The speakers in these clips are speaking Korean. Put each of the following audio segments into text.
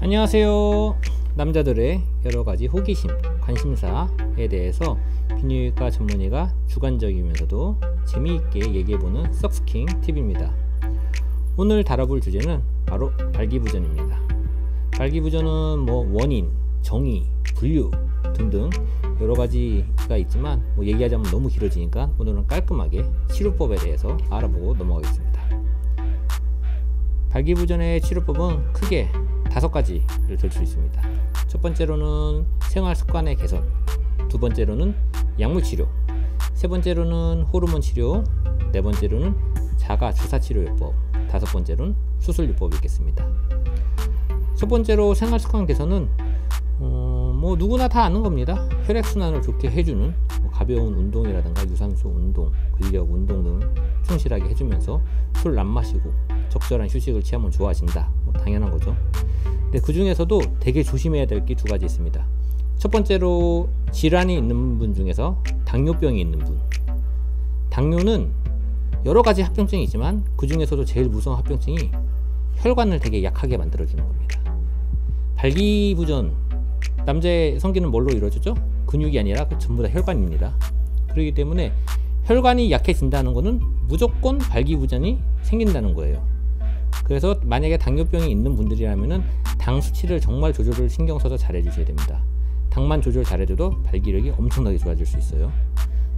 안녕하세요. 남자들의 여러가지 호기심, 관심사에 대해서 비뇨기과 전문의가 주관적이면서도 재미있게 얘기해보는 썩스킹 팁입니다. 오늘 다뤄볼 주제는 바로 발기부전입니다. 발기부전은 원인, 정의, 분류 등등 여러가지가 있지만 얘기하자면 너무 길어지니까 오늘은 깔끔하게 치료법에 대해서 알아보고 넘어가겠습니다. 발기부전의 치료법은 크게 5가지를 들 수 있습니다. 첫 번째로는 생활습관의 개선, 두 번째로는 약물치료, 세 번째로는 호르몬치료, 네 번째로는 자가 주사치료요법, 다섯 번째로는 수술요법이 있겠습니다. 첫 번째로 생활습관 개선은 누구나 다 아는 겁니다. 혈액순환을 좋게 해주는 가벼운 운동이라든가 유산소 운동, 근력 운동 등 충실하게 해주면서 술 안 마시고 적절한 휴식을 취하면 좋아진다. 당연한 거죠. 근데 그 중에서도 되게 조심해야 될 게 2가지 있습니다. 첫 번째로 질환이 있는 분 중에서 당뇨병이 있는 분. 당뇨는 여러 가지 합병증이 있지만 그 중에서도 제일 무서운 합병증이 혈관을 되게 약하게 만들어주는 겁니다. 발기부전, 남자의 성기는 뭘로 이루어지죠? 근육이 아니라 전부 다 혈관입니다. 그렇기 때문에 혈관이 약해진다는 것은 무조건 발기부전이 생긴다는 거예요. 그래서 만약에 당뇨병이 있는 분들이라면 당 수치를 정말 조절을 신경 써서 잘 해주셔야 됩니다. 당만 조절 잘 해줘도 발기력이 엄청나게 좋아질 수 있어요.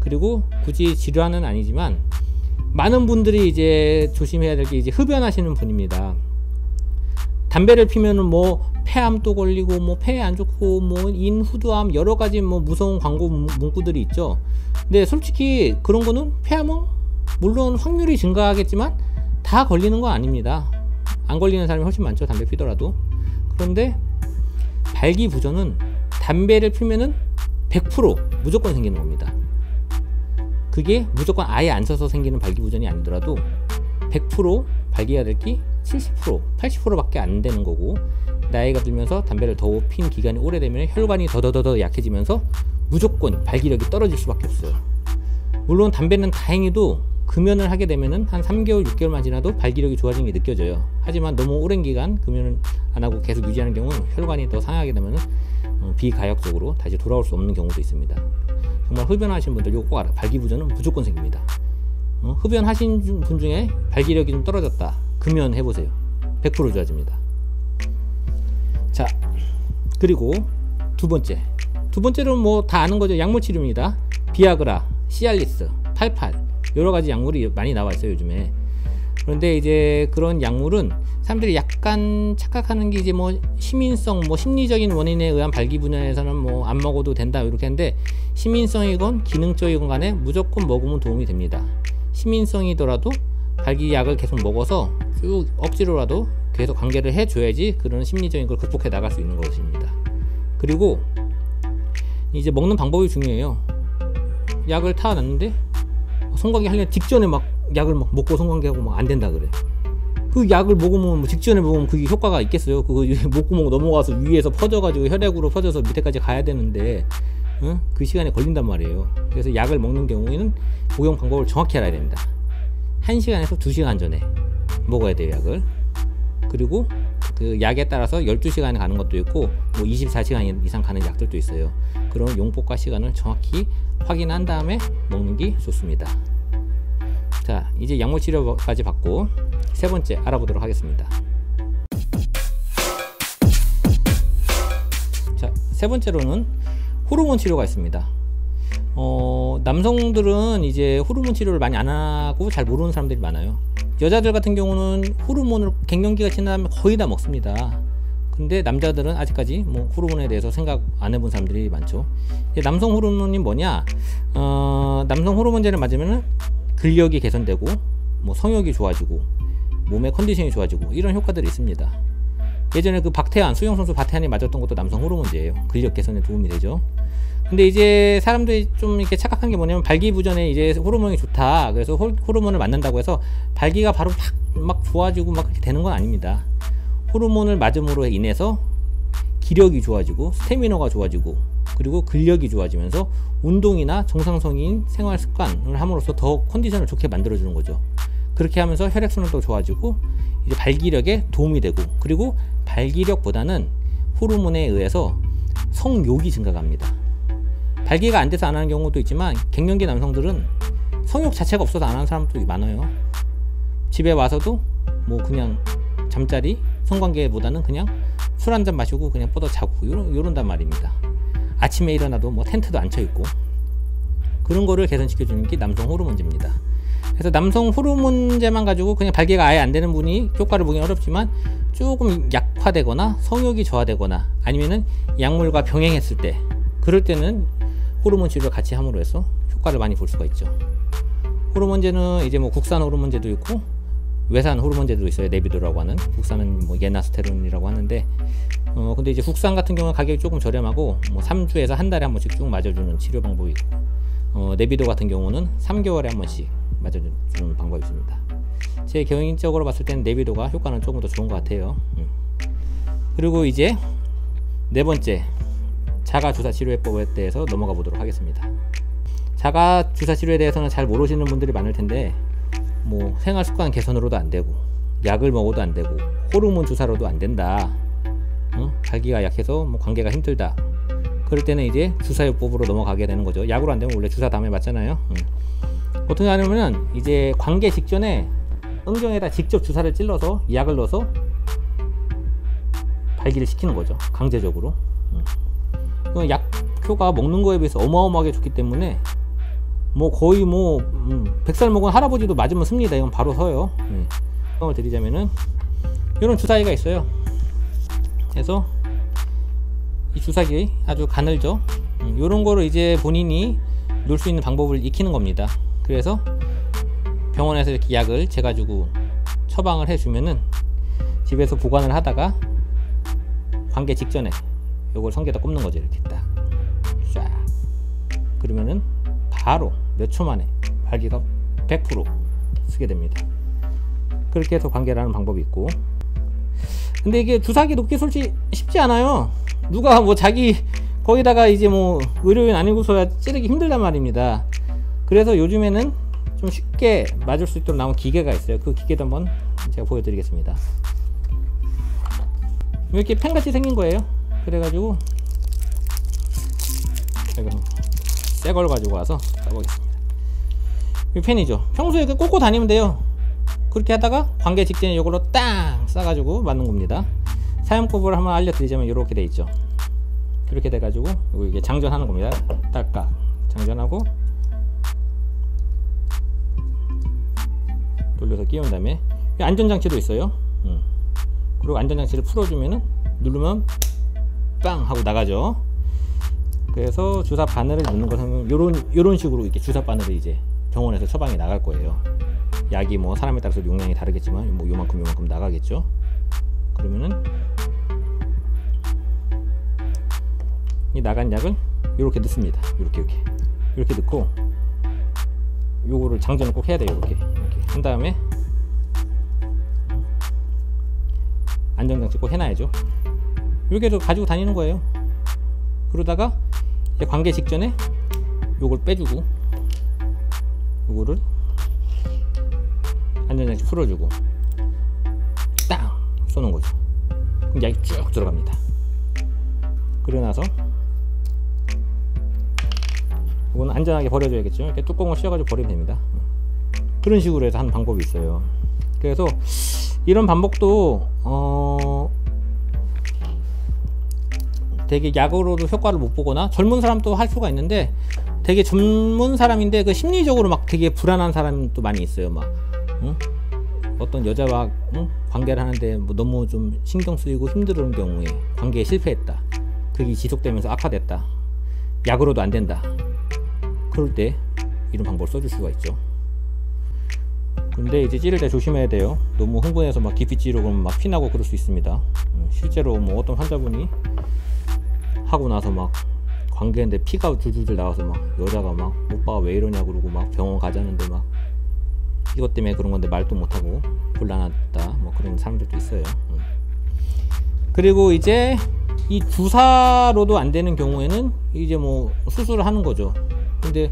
그리고 굳이 질환은 아니지만 많은 분들이 이제 조심해야 될 게 이제 흡연하시는 분입니다. 담배를 피면은 폐암도 걸리고 폐에 안 좋고 인후두암 여러 가지 무서운 광고 문구들이 있죠. 근데 솔직히 그런 거는 폐암은 물론 확률이 증가하겠지만 다 걸리는 건 아닙니다. 안 걸리는 사람이 훨씬 많죠, 담배 피더라도. 그런데 발기부전은 담배를 피면은 100% 무조건 생기는 겁니다. 그게 무조건 아예 안 써서 생기는 발기부전이 아니더라도 100% 발기가 될 게 70%, 80%밖에 안 되는 거고, 나이가 들면서 담배를 더 핀 기간이 오래되면 혈관이 더 약해지면서 무조건 발기력이 떨어질 수밖에 없어요. 물론 담배는 다행히도 금연을 하게 되면은 한 3개월, 6개월만 지나도 발기력이 좋아지는 게 느껴져요. 하지만 너무 오랜 기간 금연을 안 하고 계속 유지하는 경우는 혈관이 더 상하게 되면은 비가역적으로 다시 돌아올 수 없는 경우도 있습니다. 정말 흡연하신 분들 이거 꼭 알아. 발기부전은 무조건 생깁니다. 흡연하신 분 중에 발기력이 좀 떨어졌다, 금연 해보세요. 100% 좋아집니다. 자, 그리고 두 번째로는 다 아는 거죠. 약물치료입니다. 비아그라, 시알리스, 88 여러가지 약물이 많이 나와 있어요, 요즘에. 그런데 이제 그런 약물은 사람들이 약간 착각하는 게 이제 시민성, 심리적인 원인에 의한 발기부전에서는 안 먹어도 된다 이렇게 하는데, 시민성이건 기능적이건 간에 무조건 먹으면 도움이 됩니다. 시민성이더라도 발기약을 계속 먹어서 쭉 억지로라도 계속 관계를 해줘야지 그런 심리적인 걸 극복해 나갈 수 있는 것입니다. 그리고 이제 먹는 방법이 중요해요. 약을 타놨는데 성관계 하려면 직전에 약을 먹고 성관계하고 안 된다 그래. 그 약을 먹으면 직전에 먹으면 그게 효과가 있겠어요? 그거 목구멍 넘어가서 위에서 퍼져가지고 혈액으로 퍼져서 밑에까지 가야 되는데 그 시간에 걸린단 말이에요. 그래서 약을 먹는 경우에는 복용 방법을 정확히 알아야 됩니다. 1시간에서 2시간 전에 먹어야 돼요, 약을. 그리고 그 약에 따라서 12시간에 가는 것도 있고 24시간 이상 가는 약들도 있어요. 그런 용법과 시간을 정확히 확인한 다음에 먹는 게 좋습니다. 자, 이제 약물치료까지 받고 세 번째 알아보도록 하겠습니다. 자, 세 번째로는 호르몬 치료가 있습니다. 남성들은 이제 호르몬 치료를 많이 안 하고 잘 모르는 사람들이 많아요. 여자들 같은 경우는 호르몬을 갱년기가 지나면 거의 다 먹습니다. 근데 남자들은 아직까지 호르몬에 대해서 생각 안 해본 사람들이 많죠. 남성 호르몬이 뭐냐? 남성 호르몬제를 맞으면은 근력이 개선되고 성욕이 좋아지고 몸의 컨디션이 좋아지고 이런 효과들이 있습니다. 예전에 그 박태환, 수영선수 박태환이 맞았던 것도 남성 호르몬제예요. 근력 개선에 도움이 되죠. 근데 이제 사람들이 좀 이렇게 착각한 게 뭐냐면 발기부전에 이제 호르몬이 좋다, 그래서 호르몬을 맞는다고 해서 발기가 바로 막 좋아지고 막 그렇게 되는 건 아닙니다. 호르몬을 맞음으로 인해서 기력이 좋아지고 스태미너가 좋아지고 그리고 근력이 좋아지면서 운동이나 정상적인 생활 습관을 함으로써 더 컨디션을 좋게 만들어주는 거죠. 그렇게 하면서 혈액순환도 좋아지고 이제 발기력에 도움이 되고, 그리고 발기력보다는 호르몬에 의해서 성욕이 증가합니다. 발기가 안 돼서 안 하는 경우도 있지만 갱년기 남성들은 성욕 자체가 없어서 안 하는 사람도 많아요. 집에 와서도 뭐 그냥 잠자리 성관계보다는 그냥 술 한잔 마시고 그냥 뻗어 자고 요런단 말입니다. 아침에 일어나도 뭐 텐트도 안 쳐있고, 그런 거를 개선시켜주는 게 남성 호르몬제입니다. 그래서 남성 호르몬제만 가지고 그냥 발기가 아예 안 되는 분이 효과를 보기 어렵지만, 조금 약화되거나 성욕이 저하되거나 아니면은 약물과 병행했을 때, 그럴 때는 호르몬 치료를 같이 함으로 해서 효과를 많이 볼 수가 있죠. 호르몬제는 이제 뭐 국산 호르몬제도 있고 외산 호르몬제도 있어요. 네비도라고 하는, 국산은 뭐 예나스테론이라고 하는데, 근데 이제 국산 같은 경우는 가격이 조금 저렴하고 뭐 3주에서 한 달에 한 번씩 쭉 맞아주는 치료 방법이 있고, 네비도 같은 경우는 3개월에 한 번씩 맞아주는 방법이 있습니다. 제 개인적으로 봤을 때는 네비도가 효과는 조금 더 좋은 것 같아요. 그리고 이제 네 번째, 자가주사치료법에 대해서 넘어가 보도록 하겠습니다. 자가주사치료에 대해서는 잘 모르시는 분들이 많을 텐데, 뭐 생활습관 개선으로도 안 되고, 약을 먹어도 안 되고, 호르몬 주사로도 안 된다, 발기가 약해서 뭐 관계가 힘들다, 그럴 때는 이제 주사요법으로 넘어가게 되는 거죠. 약으로 안 되면 원래 주사 다음에 맞잖아요. 어떻게 하냐면 이제 관계 직전에 음경에다 직접 주사를 찔러서 약을 넣어서 발기를 시키는 거죠. 강제적으로. 약효가 먹는 거에 비해서 어마어마하게 좋기 때문에 뭐 거의 뭐 100살 먹은 할아버지도 맞으면 씁니다. 이건 바로 서요. 설명을 드리자면은 이런 주사기가 있어요. 그래서 이 주사기 아주 가늘죠. 이런 거를 이제 본인이 놓을 수 있는 방법을 익히는 겁니다. 그래서 병원에서 이렇게 약을 재가지고 처방을 해주면은 집에서 보관을 하다가 관계 직전에 요걸 성게다 꼽는 거죠. 이렇게 딱 쫙, 그러면은 바로 몇 초 만에 발기가 100% 쓰게 됩니다. 그렇게 해서 관계를 하는 방법이 있고, 근데 이게 주사기 놓기 솔직히 쉽지 않아요. 누가 뭐 자기 거기다가 이제 뭐 의료인 아니고서야 찌르기 힘들단 말입니다. 그래서 요즘에는 좀 쉽게 맞을 수 있도록 나온 기계가 있어요. 그 기계도 한번 제가 보여드리겠습니다. 이렇게 펜같이 생긴 거예요. 그래가지고 제가 새 걸 가지고 와서 써보겠습니다. 이 펜이죠. 평소에 꽂고 다니면 돼요. 그렇게 하다가 관계 직전에 이걸로 땅 싸가지고 맞는 겁니다. 사용법을 한번 알려드리자면 이렇게 돼 있죠. 이렇게 돼가지고 이게 장전하는 겁니다. 딱딱 장전하고 돌려서 끼운 다음에 안전장치도 있어요. 그리고 안전장치를 풀어주면은 누르면 빵 하고 나가죠. 그래서 주사 바늘을 넣는 것은 요런 식으로 이렇게 주사 바늘이 이제 병원에서 처방이 나갈 거예요. 약이 뭐 사람에 따라서 용량이 다르겠지만 뭐 요만큼 나가겠죠. 그러면은 이 나간 약을 이렇게 넣습니다. 이렇게 넣고 요거를 장전을 꼭 해야 돼요. 이렇게 한 다음에 안전장치 꼭 해놔야죠. 이렇게 해서 가지고 다니는 거예요. 그러다가 이제 관계 직전에 요걸 빼주고 요거를 안전장치 풀어주고 땅 쏘는 거죠. 그럼 약이 쭉 들어갑니다. 그러고 나서 이거는 안전하게 버려줘야겠죠. 이렇게 뚜껑을 씌워가지고 버리면 됩니다. 그런 식으로 해서 하는 방법이 있어요. 그래서 이런 방법도 되게 약으로도 효과를 못 보거나 젊은 사람도 할 수가 있는데, 되게 젊은 사람인데 그 심리적으로 막 되게 불안한 사람도 많이 있어요. 막 어떤 여자와 관계를 하는데 뭐 너무 좀 신경 쓰이고 힘들은 경우에 관계에 실패했다, 그게 지속되면서 악화됐다, 약으로도 안 된다, 그럴 때 이런 방법을 써줄 수가 있죠. 근데 이제 찌를 때 조심해야 돼요. 너무 흥분해서 막 깊이 찌르고 막 피나고 그럴 수 있습니다. 실제로 뭐 어떤 환자분이 하고 나서 막 관계인데 피가 줄줄줄 나와서 막 여자가 막 오빠가 왜 이러냐 그러고 막 병원 가자는데 막 이것 때문에 그런 건데 말도 못하고 곤란하다 뭐 그런 사람들도 있어요. 그리고 이제 이 주사로도 안 되는 경우에는 이제 뭐 수술을 하는 거죠. 근데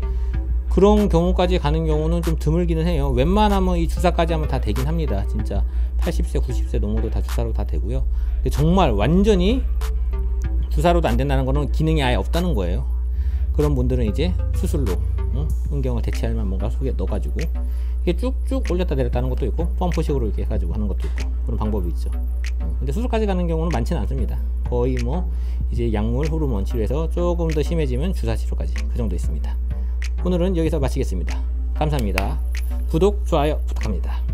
그런 경우까지 가는 경우는 좀 드물기는 해요. 웬만하면 이 주사까지 하면 다 되긴 합니다. 진짜 80세 90세 넘어도 다 주사로 다 되고요. 근데 정말 완전히 주사로도 안 된다는 거는 기능이 아예 없다는 거예요. 그런 분들은 이제 수술로 음경을 대체할 만한 뭔가 속에 넣어가지고 이게 쭉쭉 올렸다 내렸다 하는 것도 있고, 펌프식으로 이렇게 해가지고 하는 것도 있고, 그런 방법이 있죠. 근데 수술까지 가는 경우는 많지는 않습니다. 거의 뭐 이제 약물 호르몬 치료에서 조금 더 심해지면 주사 치료까지 그 정도 있습니다. 오늘은 여기서 마치겠습니다. 감사합니다. 구독, 좋아요 부탁합니다.